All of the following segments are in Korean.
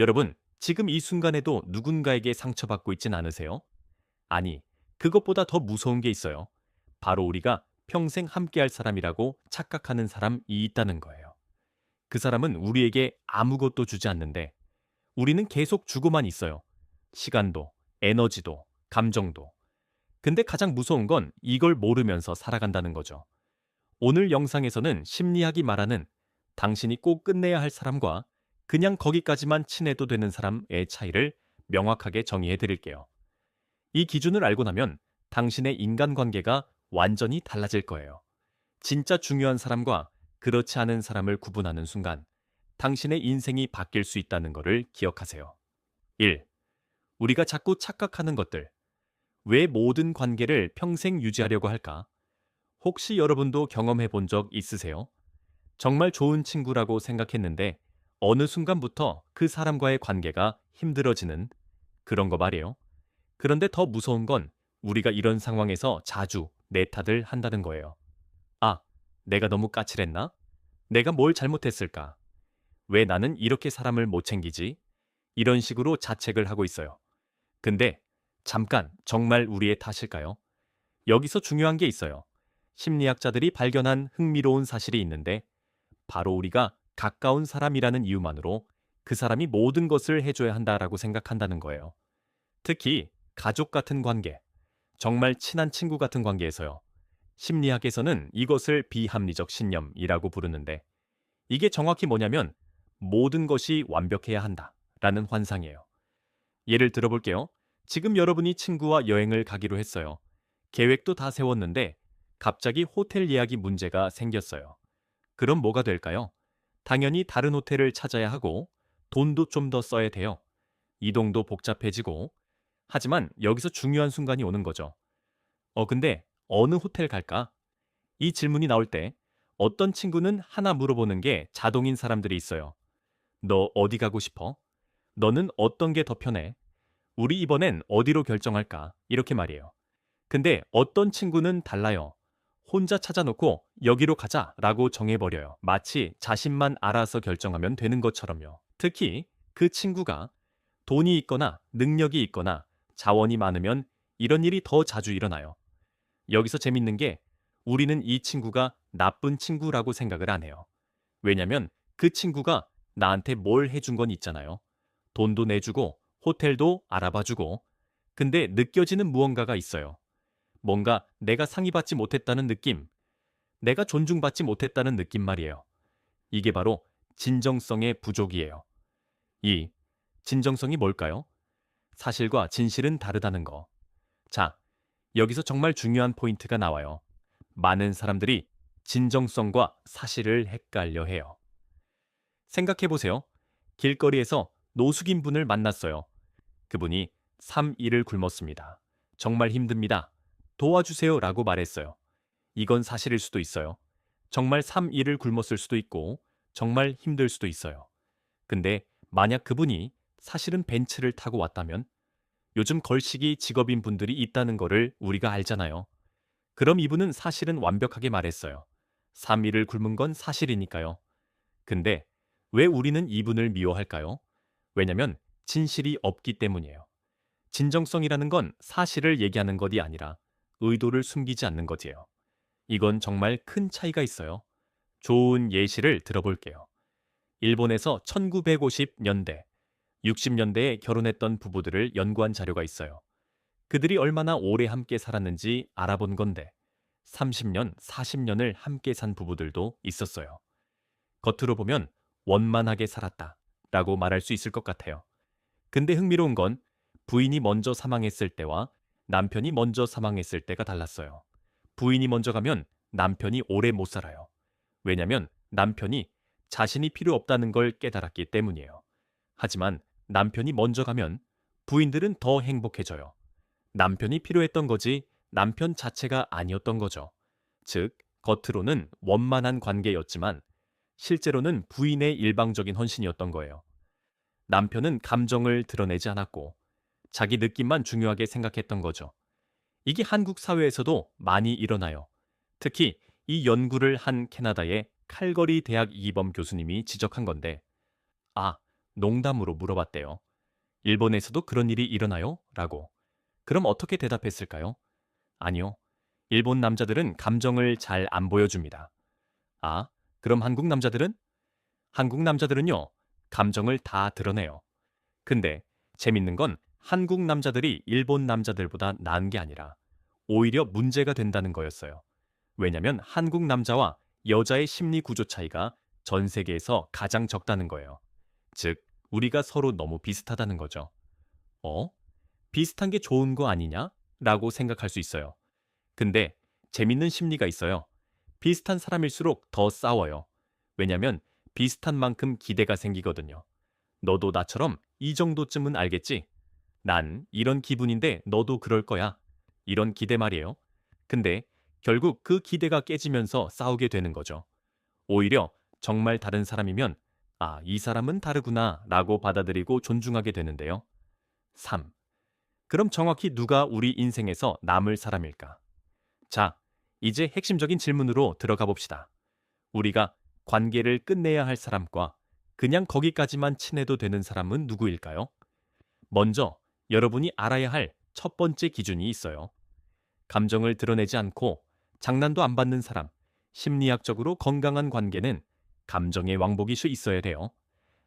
여러분, 지금 이 순간에도 누군가에게 상처받고 있진 않으세요? 아니, 그것보다 더 무서운 게 있어요. 바로 우리가 평생 함께할 사람이라고 착각하는 사람이 있다는 거예요. 그 사람은 우리에게 아무것도 주지 않는데 우리는 계속 주고만 있어요. 시간도, 에너지도, 감정도. 근데 가장 무서운 건 이걸 모르면서 살아간다는 거죠. 오늘 영상에서는 심리학이 말하는 당신이 꼭 끝내야 할 사람과 그냥 거기까지만 친해도 되는 사람의 차이를 명확하게 정의해 드릴게요. 이 기준을 알고 나면 당신의 인간관계가 완전히 달라질 거예요. 진짜 중요한 사람과 그렇지 않은 사람을 구분하는 순간 당신의 인생이 바뀔 수 있다는 것을 기억하세요. 1. 우리가 자꾸 착각하는 것들. 왜 모든 관계를 평생 유지하려고 할까? 혹시 여러분도 경험해 본 적 있으세요? 정말 좋은 친구라고 생각했는데 어느 순간부터 그 사람과의 관계가 힘들어지는 그런 거 말이에요. 그런데 더 무서운 건 우리가 이런 상황에서 자주 내 탓을 한다는 거예요. 아, 내가 너무 까칠했나? 내가 뭘 잘못했을까? 왜 나는 이렇게 사람을 못 챙기지? 이런 식으로 자책을 하고 있어요. 근데 잠깐, 정말 우리의 탓일까요? 여기서 중요한 게 있어요. 심리학자들이 발견한 흥미로운 사실이 있는데 바로 우리가 가까운 사람이라는 이유만으로 그 사람이 모든 것을 해줘야 한다라고 생각한다는 거예요. 특히 가족 같은 관계, 정말 친한 친구 같은 관계에서요. 심리학에서는 이것을 비합리적 신념이라고 부르는데 이게 정확히 뭐냐면 모든 것이 완벽해야 한다라는 환상이에요. 예를 들어볼게요. 지금 여러분이 친구와 여행을 가기로 했어요. 계획도 다 세웠는데 갑자기 호텔 예약이 문제가 생겼어요. 그럼 뭐가 될까요? 당연히 다른 호텔을 찾아야 하고 돈도 좀 더 써야 돼요. 이동도 복잡해지고 하지만 여기서 중요한 순간이 오는 거죠. 근데 어느 호텔 갈까? 이 질문이 나올 때 어떤 친구는 하나 물어보는 게 자동인 사람들이 있어요. 너 어디 가고 싶어? 너는 어떤 게 더 편해? 우리 이번엔 어디로 결정할까? 이렇게 말이에요. 근데 어떤 친구는 달라요. 혼자 찾아놓고 여기로 가자라고 정해버려요. 마치 자신만 알아서 결정하면 되는 것처럼요. 특히 그 친구가 돈이 있거나 능력이 있거나 자원이 많으면 이런 일이 더 자주 일어나요. 여기서 재밌는 게 우리는 이 친구가 나쁜 친구라고 생각을 안 해요. 왜냐면 그 친구가 나한테 뭘 해준 건 있잖아요. 돈도 내주고 호텔도 알아봐주고 근데 느껴지는 무언가가 있어요. 뭔가 내가 상의받지 못했다는 느낌, 내가 존중받지 못했다는 느낌 말이에요. 이게 바로 진정성의 부족이에요. 이 진정성이 뭘까요? 사실과 진실은 다르다는 거. 자, 여기서 정말 중요한 포인트가 나와요. 많은 사람들이 진정성과 사실을 헷갈려 해요. 생각해보세요. 길거리에서 노숙인 분을 만났어요. 그분이 3일을 굶었습니다. 정말 힘듭니다. 도와주세요 라고 말했어요. 이건 사실일 수도 있어요. 정말 3일을 굶었을 수도 있고 정말 힘들 수도 있어요. 근데 만약 그분이 사실은 벤츠를 타고 왔다면 요즘 걸식이 직업인 분들이 있다는 거를 우리가 알잖아요. 그럼 이분은 사실은 완벽하게 말했어요. 3일을 굶은 건 사실이니까요. 근데 왜 우리는 이분을 미워할까요? 왜냐면 진실이 없기 때문이에요. 진정성이라는 건 사실을 얘기하는 것이 아니라 의도를 숨기지 않는 것이에요. 이건 정말 큰 차이가 있어요. 좋은 예시를 들어볼게요. 일본에서 1950년대, 60년대에 결혼했던 부부들을 연구한 자료가 있어요. 그들이 얼마나 오래 함께 살았는지 알아본 건데 30년, 40년을 함께 산 부부들도 있었어요. 겉으로 보면 원만하게 살았다 라고 말할 수 있을 것 같아요. 근데 흥미로운 건 부인이 먼저 사망했을 때와 남편이 먼저 사망했을 때가 달랐어요. 부인이 먼저 가면 남편이 오래 못 살아요. 왜냐면 남편이 자신이 필요 없다는 걸 깨달았기 때문이에요. 하지만 남편이 먼저 가면 부인들은 더 행복해져요. 남편이 필요했던 거지 남편 자체가 아니었던 거죠. 즉, 겉으로는 원만한 관계였지만 실제로는 부인의 일방적인 헌신이었던 거예요. 남편은 감정을 드러내지 않았고 자기 느낌만 중요하게 생각했던 거죠. 이게 한국 사회에서도 많이 일어나요. 특히 이 연구를 한 캐나다의 칼거리 대학 이범 교수님이 지적한 건데, 아, 농담으로 물어봤대요. 일본에서도 그런 일이 일어나요? 라고. 그럼 어떻게 대답했을까요? 아니요. 일본 남자들은 감정을 잘 안 보여줍니다. 아, 그럼 한국 남자들은? 한국 남자들은요, 감정을 다 드러내요. 근데 재밌는 건 한국 남자들이 일본 남자들보다 나은 게 아니라 오히려 문제가 된다는 거였어요. 왜냐면 한국 남자와 여자의 심리 구조 차이가 전 세계에서 가장 적다는 거예요. 즉, 우리가 서로 너무 비슷하다는 거죠. 어? 비슷한 게 좋은 거 아니냐? 라고 생각할 수 있어요. 근데 재밌는 심리가 있어요. 비슷한 사람일수록 더 싸워요. 왜냐면 비슷한 만큼 기대가 생기거든요. 너도 나처럼 이 정도쯤은 알겠지? 난 이런 기분인데 너도 그럴 거야. 이런 기대 말이에요. 근데 결국 그 기대가 깨지면서 싸우게 되는 거죠. 오히려 정말 다른 사람이면 아, 이 사람은 다르구나 라고 받아들이고 존중하게 되는데요. 3. 그럼 정확히 누가 우리 인생에서 남을 사람일까? 자, 이제 핵심적인 질문으로 들어가 봅시다. 우리가 관계를 끝내야 할 사람과 그냥 거기까지만 친해도 되는 사람은 누구일까요? 먼저 여러분이 알아야 할 첫 번째 기준이 있어요. 감정을 드러내지 않고 장난도 안 받는 사람, 심리학적으로 건강한 관계는 감정의 왕복이 있어야 돼요.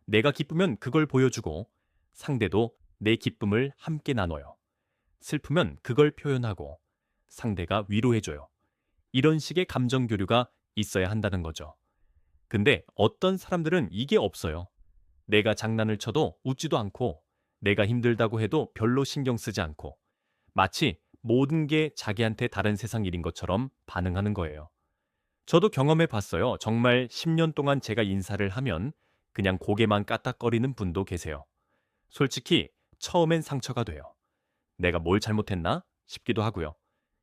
내가 기쁘면 그걸 보여주고 상대도 내 기쁨을 함께 나눠요. 슬프면 그걸 표현하고 상대가 위로해줘요. 이런 식의 감정 교류가 있어야 한다는 거죠. 근데 어떤 사람들은 이게 없어요. 내가 장난을 쳐도 웃지도 않고 내가 힘들다고 해도 별로 신경 쓰지 않고 마치 모든 게 자기한테 다른 세상 일인 것처럼 반응하는 거예요. 저도 경험해 봤어요. 정말 10년 동안 제가 인사를 하면 그냥 고개만 까딱거리는 분도 계세요. 솔직히 처음엔 상처가 돼요. 내가 뭘 잘못했나 싶기도 하고요.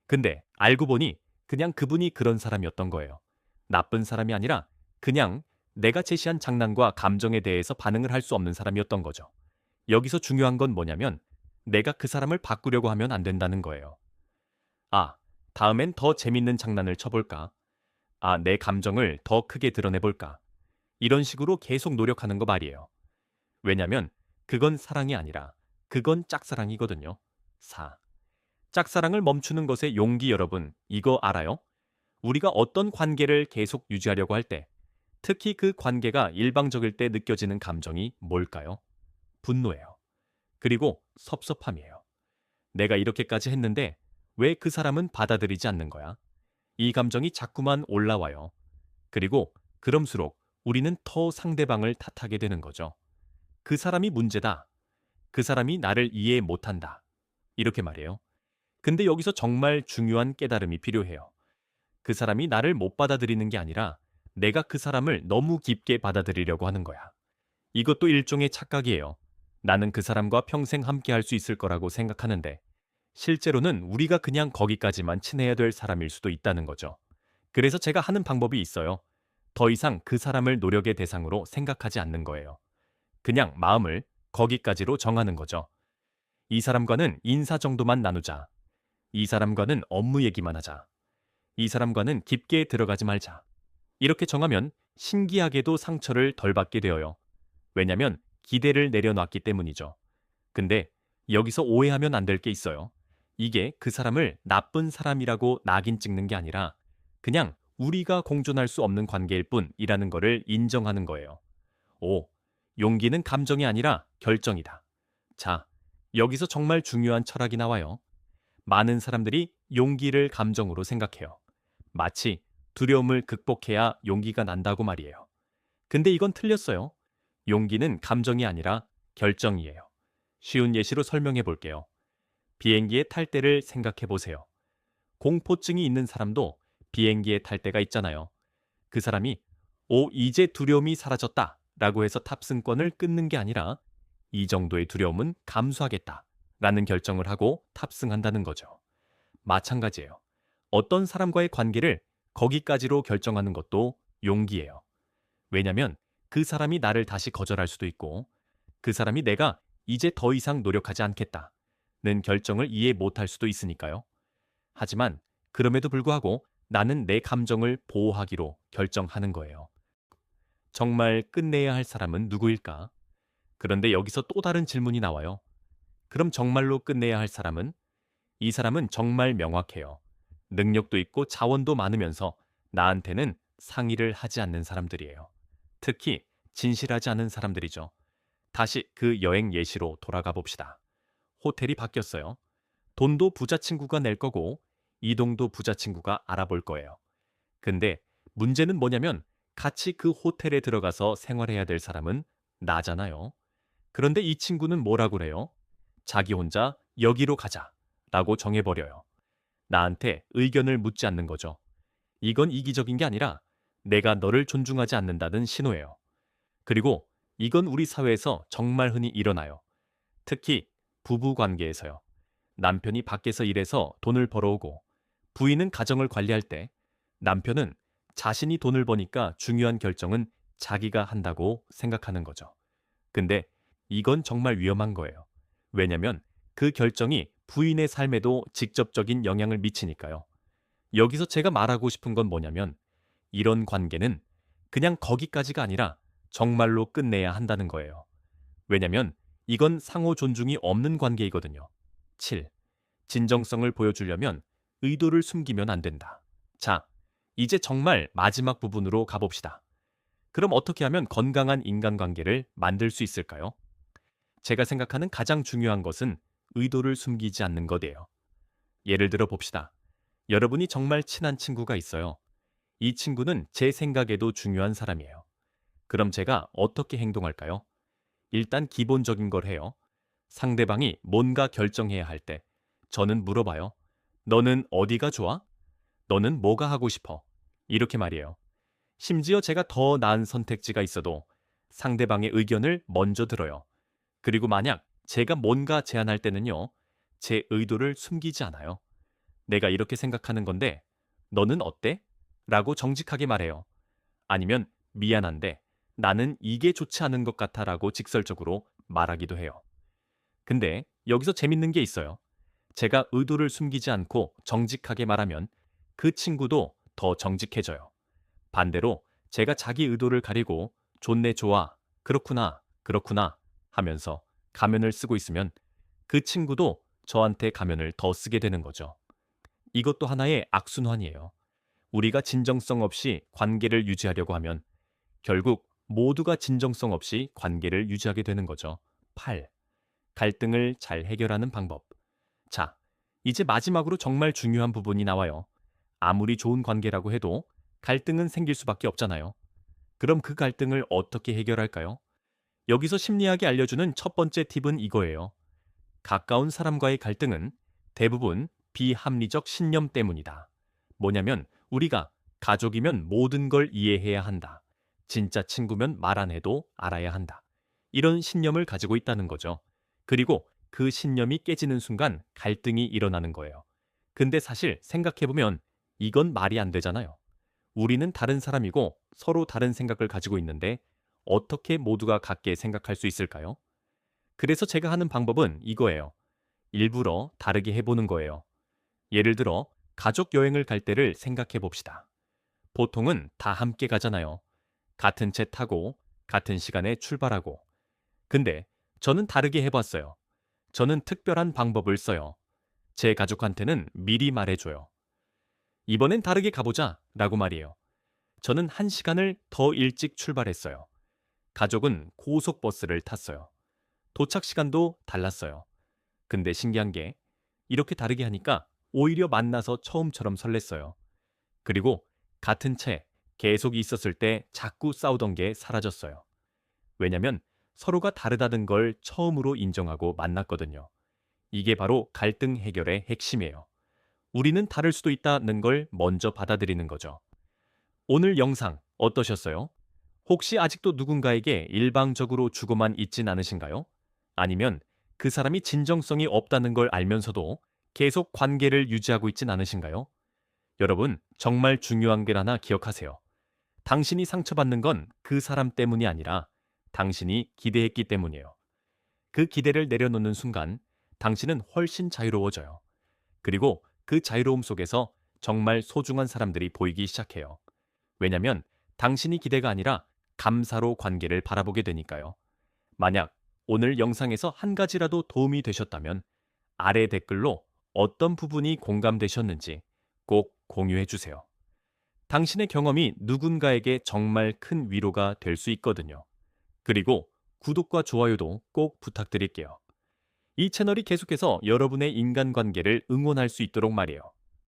근데 알고 보니 그냥 그분이 그런 사람이었던 거예요. 나쁜 사람이 아니라 그냥 내가 제시한 장난과 감정에 대해서 반응을 할 수 없는 사람이었던 거죠. 여기서 중요한 건 뭐냐면 내가 그 사람을 바꾸려고 하면 안 된다는 거예요. 아, 다음엔 더 재밌는 장난을 쳐볼까? 아, 내 감정을 더 크게 드러내볼까? 이런 식으로 계속 노력하는 거 말이에요. 왜냐면 그건 사랑이 아니라 그건 짝사랑이거든요. 4. 짝사랑을 멈추는 것의 용기 여러분, 이거 알아요? 우리가 어떤 관계를 계속 유지하려고 할 때, 특히 그 관계가 일방적일 때 느껴지는 감정이 뭘까요? 분노예요. 그리고 섭섭함이에요. 내가 이렇게까지 했는데 왜 그 사람은 받아들이지 않는 거야? 이 감정이 자꾸만 올라와요. 그리고 그럼수록 우리는 더 상대방을 탓하게 되는 거죠. 그 사람이 문제다. 그 사람이 나를 이해 못한다. 이렇게 말해요. 근데 여기서 정말 중요한 깨달음이 필요해요. 그 사람이 나를 못 받아들이는 게 아니라 내가 그 사람을 너무 깊게 받아들이려고 하는 거야. 이것도 일종의 착각이에요. 나는 그 사람과 평생 함께 할 수 있을 거라고 생각하는데 실제로는 우리가 그냥 거기까지만 친해야 될 사람일 수도 있다는 거죠. 그래서 제가 하는 방법이 있어요. 더 이상 그 사람을 노력의 대상으로 생각하지 않는 거예요. 그냥 마음을 거기까지로 정하는 거죠. 이 사람과는 인사 정도만 나누자. 이 사람과는 업무 얘기만 하자. 이 사람과는 깊게 들어가지 말자. 이렇게 정하면 신기하게도 상처를 덜 받게 되어요. 왜냐면 기대를 내려놨기 때문이죠. 근데 여기서 오해하면 안 될 게 있어요. 이게 그 사람을 나쁜 사람이라고 낙인 찍는 게 아니라 그냥 우리가 공존할 수 없는 관계일 뿐이라는 거를 인정하는 거예요. 5. 용기는 감정이 아니라 결정이다. 자, 여기서 정말 중요한 철학이 나와요. 많은 사람들이 용기를 감정으로 생각해요. 마치 두려움을 극복해야 용기가 난다고 말이에요. 근데 이건 틀렸어요. 용기는 감정이 아니라 결정이에요. 쉬운 예시로 설명해 볼게요. 비행기에 탈 때를 생각해 보세요. 공포증이 있는 사람도 비행기에 탈 때가 있잖아요. 그 사람이 오, 이제 두려움이 사라졌다 라고 해서 탑승권을 끊는 게 아니라 이 정도의 두려움은 감수하겠다 라는 결정을 하고 탑승한다는 거죠. 마찬가지예요. 어떤 사람과의 관계를 거기까지로 결정하는 것도 용기예요. 왜냐면 그 사람이 나를 다시 거절할 수도 있고 그 사람이 내가 이제 더 이상 노력하지 않겠다는 결정을 이해 못할 수도 있으니까요. 하지만 그럼에도 불구하고 나는 내 감정을 보호하기로 결정하는 거예요. 정말 끝내야 할 사람은 누구일까? 그런데 여기서 또 다른 질문이 나와요. 그럼 정말로 끝내야 할 사람은? 이 사람은 정말 명확해요. 능력도 있고 자원도 많으면서 나한테는 상의를 하지 않는 사람들이에요. 특히 진실하지 않은 사람들이죠. 다시 그 여행 예시로 돌아가 봅시다. 호텔이 바뀌었어요. 돈도 부자 친구가 낼 거고 이동도 부자 친구가 알아볼 거예요. 근데 문제는 뭐냐면 같이 그 호텔에 들어가서 생활해야 될 사람은 나잖아요. 그런데 이 친구는 뭐라고 그래요? 자기 혼자 여기로 가자 라고 정해버려요. 나한테 의견을 묻지 않는 거죠. 이건 이기적인 게 아니라 내가 너를 존중하지 않는다는 신호예요. 그리고 이건 우리 사회에서 정말 흔히 일어나요. 특히 부부 관계에서요. 남편이 밖에서 일해서 돈을 벌어오고 부인은 가정을 관리할 때 남편은 자신이 돈을 버니까 중요한 결정은 자기가 한다고 생각하는 거죠. 근데 이건 정말 위험한 거예요. 왜냐면 그 결정이 부인의 삶에도 직접적인 영향을 미치니까요. 여기서 제가 말하고 싶은 건 뭐냐면 이런 관계는 그냥 거기까지가 아니라 정말로 끝내야 한다는 거예요. 왜냐면 이건 상호 존중이 없는 관계이거든요. 7. 진정성을 보여주려면 의도를 숨기면 안 된다. 자, 이제 정말 마지막 부분으로 가봅시다. 그럼 어떻게 하면 건강한 인간관계를 만들 수 있을까요? 제가 생각하는 가장 중요한 것은 의도를 숨기지 않는 것이에요. 예를 들어 봅시다. 여러분이 정말 친한 친구가 있어요. 이 친구는 제 생각에도 중요한 사람이에요. 그럼 제가 어떻게 행동할까요? 일단 기본적인 걸 해요. 상대방이 뭔가 결정해야 할 때 저는 물어봐요. 너는 어디가 좋아? 너는 뭐가 하고 싶어? 이렇게 말이에요. 심지어 제가 더 나은 선택지가 있어도 상대방의 의견을 먼저 들어요. 그리고 만약 제가 뭔가 제안할 때는요, 제 의도를 숨기지 않아요. 내가 이렇게 생각하는 건데, 너는 어때? 라고 정직하게 말해요. 아니면 미안한데, 나는 이게 좋지 않은 것 같아 라고 직설적으로 말하기도 해요. 근데 여기서 재밌는 게 있어요. 제가 의도를 숨기지 않고 정직하게 말하면 그 친구도 더 정직해져요. 반대로 제가 자기 의도를 가리고 좋네 좋아, 그렇구나, 그렇구나 하면서 가면을 쓰고 있으면 그 친구도 저한테 가면을 더 쓰게 되는 거죠. 이것도 하나의 악순환이에요. 우리가 진정성 없이 관계를 유지하려고 하면 결국 모두가 진정성 없이 관계를 유지하게 되는 거죠. 8. 갈등을 잘 해결하는 방법. 자, 이제 마지막으로 정말 중요한 부분이 나와요. 아무리 좋은 관계라고 해도 갈등은 생길 수밖에 없잖아요. 그럼 그 갈등을 어떻게 해결할까요? 여기서 심리학이 알려주는 첫 번째 팁은 이거예요. 가까운 사람과의 갈등은 대부분 비합리적 신념 때문이다. 뭐냐면 우리가 가족이면 모든 걸 이해해야 한다. 진짜 친구면 말 안 해도 알아야 한다. 이런 신념을 가지고 있다는 거죠. 그리고 그 신념이 깨지는 순간 갈등이 일어나는 거예요. 근데 사실 생각해보면 이건 말이 안 되잖아요. 우리는 다른 사람이고 서로 다른 생각을 가지고 있는데 어떻게 모두가 같게 생각할 수 있을까요? 그래서 제가 하는 방법은 이거예요. 일부러 다르게 해보는 거예요. 예를 들어 가족 여행을 갈 때를 생각해 봅시다. 보통은 다 함께 가잖아요. 같은 차 타고 같은 시간에 출발하고. 근데 저는 다르게 해봤어요. 저는 특별한 방법을 써요. 제 가족한테는 미리 말해줘요. 이번엔 다르게 가보자 라고 말이에요. 저는 1시간을 더 일찍 출발했어요. 가족은 고속버스를 탔어요. 도착 시간도 달랐어요. 근데 신기한 게 이렇게 다르게 하니까 오히려 만나서 처음처럼 설렜어요. 그리고 같은 채 계속 있었을 때 자꾸 싸우던 게 사라졌어요. 왜냐면 서로가 다르다는 걸 처음으로 인정하고 만났거든요. 이게 바로 갈등 해결의 핵심이에요. 우리는 다를 수도 있다는 걸 먼저 받아들이는 거죠. 오늘 영상 어떠셨어요? 혹시 아직도 누군가에게 일방적으로 주고만 있진 않으신가요? 아니면 그 사람이 진정성이 없다는 걸 알면서도 계속 관계를 유지하고 있진 않으신가요? 여러분, 정말 중요한 게 하나 기억하세요. 당신이 상처받는 건 그 사람 때문이 아니라 당신이 기대했기 때문이에요. 그 기대를 내려놓는 순간 당신은 훨씬 자유로워져요. 그리고 그 자유로움 속에서 정말 소중한 사람들이 보이기 시작해요. 왜냐면 당신이 기대가 아니라 감사로 관계를 바라보게 되니까요. 만약 오늘 영상에서 한 가지라도 도움이 되셨다면 아래 댓글로 어떤 부분이 공감되셨는지 꼭 공유해 주세요. 당신의 경험이 누군가에게 정말 큰 위로가 될 수 있거든요. 그리고 구독과 좋아요도 꼭 부탁드릴게요. 이 채널이 계속해서 여러분의 인간관계를 응원할 수 있도록 말이에요.